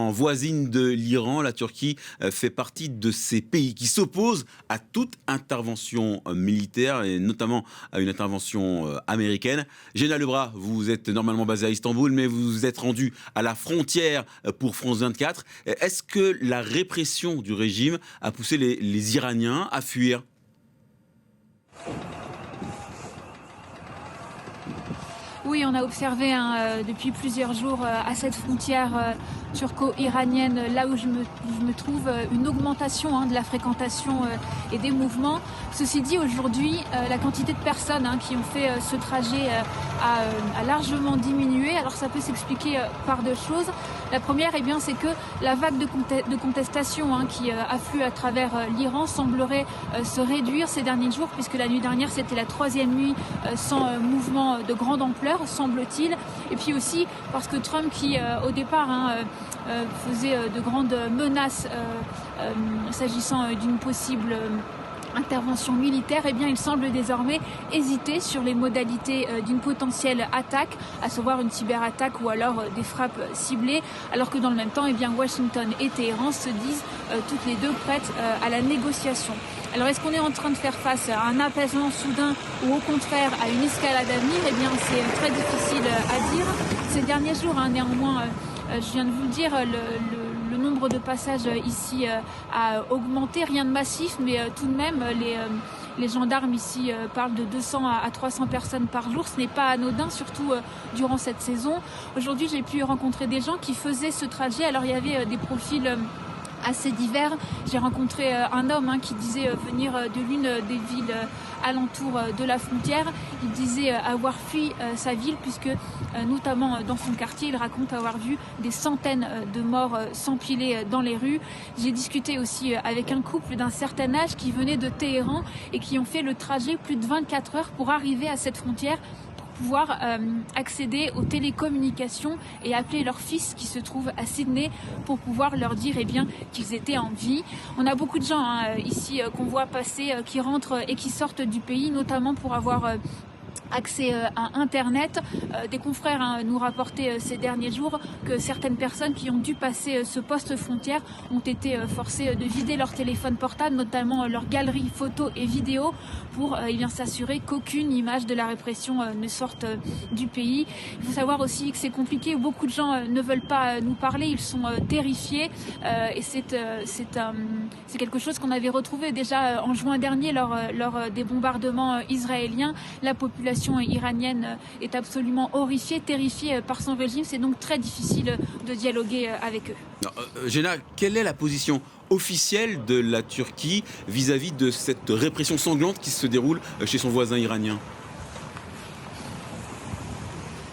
évidemment voisine de l'Iran. La Turquie fait partie de ces pays qui s'opposent à toute intervention militaire et notamment à une intervention américaine. Géna Lebras, vous êtes normalement basé à Istanbul, mais vous vous êtes rendu à la frontière pour France 24. Est-ce que la répression du régime a poussé les Iraniens à fuir ? Oui, on a observé depuis plusieurs jours à cette frontière turco-iranienne, là où je me trouve, une augmentation de la fréquentation et des mouvements. Ceci dit, aujourd'hui, la quantité de personnes qui ont fait ce trajet a largement diminué. Alors ça peut s'expliquer par deux choses. La première, c'est que la vague de contestation qui afflue à travers l'Iran semblerait se réduire ces derniers jours, puisque la nuit dernière, c'était la troisième nuit sans mouvement de grande ampleur, semble-t-il. Et puis aussi parce que Trump, qui au départ faisait de grandes menaces s'agissant d'une possible intervention militaire, il semble désormais hésiter sur les modalités d'une potentielle attaque, à savoir une cyberattaque ou alors des frappes ciblées, alors que dans le même temps, Washington et Téhéran se disent toutes les deux prêtes à la négociation. Alors est-ce qu'on est en train de faire face à un apaisement soudain ou au contraire à une escalade à venir ? C'est très difficile à dire. Ces derniers jours, néanmoins, je viens de vous le dire, le nombre de passages ici a augmenté, rien de massif, mais tout de même, les gendarmes ici parlent de 200 à 300 personnes par jour. Ce n'est pas anodin, surtout durant cette saison. Aujourd'hui, j'ai pu rencontrer des gens qui faisaient ce trajet. Alors, il y avait des profils assez divers. J'ai rencontré un homme qui disait venir de l'une des villes alentours de la frontière. Il disait avoir fui sa ville puisque notamment dans son quartier, il raconte avoir vu des centaines de morts s'empiler dans les rues. J'ai discuté aussi avec un couple d'un certain âge qui venait de Téhéran et qui ont fait le trajet plus de 24 heures pour arriver à cette frontière, pouvoir accéder aux télécommunications et appeler leur fils qui se trouve à Sydney pour pouvoir leur dire qu'ils étaient en vie. On a beaucoup de gens ici qu'on voit passer, qui rentrent et qui sortent du pays, notamment pour avoir accès à Internet. Des confrères nous rapportaient ces derniers jours que certaines personnes qui ont dû passer ce poste frontière ont été forcées de vider leur téléphone portable, notamment leur galerie photos et vidéos, pour s'assurer qu'aucune image de la répression ne sorte du pays. Il faut savoir aussi que c'est compliqué, beaucoup de gens ne veulent pas nous parler, ils sont terrifiés et c'est quelque chose qu'on avait retrouvé déjà en juin dernier lors des bombardements israéliens. La population iranienne est absolument horrifiée, terrifiée par son régime. C'est donc très difficile de dialoguer avec eux. Géna, quelle est la position officielle de la Turquie vis-à-vis de cette répression sanglante qui se déroule chez son voisin iranien ?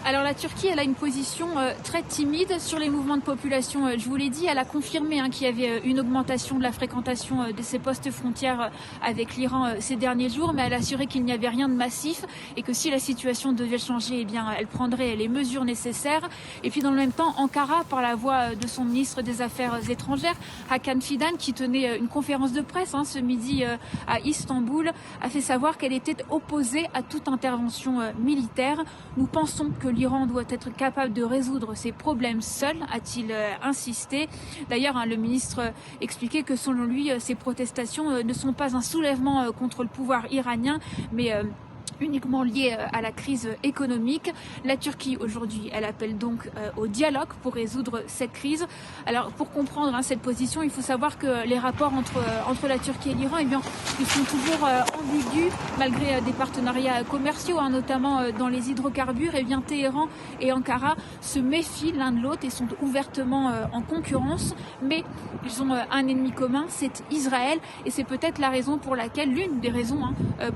Alors la Turquie, elle a une position très timide sur les mouvements de population. Je vous l'ai dit, elle a confirmé qu'il y avait une augmentation de la fréquentation de ces postes frontières avec l'Iran ces derniers jours, mais elle a assuré qu'il n'y avait rien de massif et que si la situation devait changer, elle prendrait les mesures nécessaires. Et puis dans le même temps, Ankara, par la voix de son ministre des Affaires étrangères, Hakan Fidan, qui tenait une conférence de presse ce midi à Istanbul, a fait savoir qu'elle était opposée à toute intervention militaire. Nous pensons que l'Iran doit être capable de résoudre ses problèmes seul, a-t-il insisté. D'ailleurs, le ministre expliquait que selon lui, ces protestations ne sont pas un soulèvement contre le pouvoir iranien, mais uniquement lié à la crise économique. La Turquie, aujourd'hui, elle appelle donc au dialogue pour résoudre cette crise. Alors, pour comprendre cette position, il faut savoir que les rapports entre la Turquie et l'Iran, ils sont toujours ambigus, malgré des partenariats commerciaux, notamment dans les hydrocarbures. Téhéran et Ankara se méfient l'un de l'autre et sont ouvertement en concurrence, mais ils ont un ennemi commun, c'est Israël, et c'est peut-être la raison pour laquelle, l'une des raisons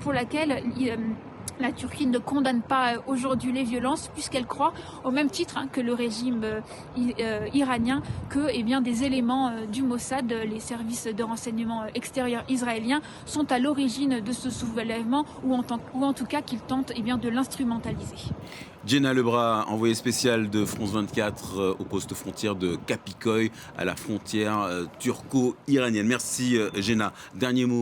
pour laquelle la Turquie ne condamne pas aujourd'hui les violences, puisqu'elle croit, au même titre que le régime iranien, que des éléments du Mossad, les services de renseignement extérieurs israéliens, sont à l'origine de ce soulèvement, ou en tout cas qu'ils tentent de l'instrumentaliser. Géna Lebras, envoyée spéciale de France 24 au poste frontière de Kapikoy, à la frontière turco-iranienne. Merci Géna. Dernier mot.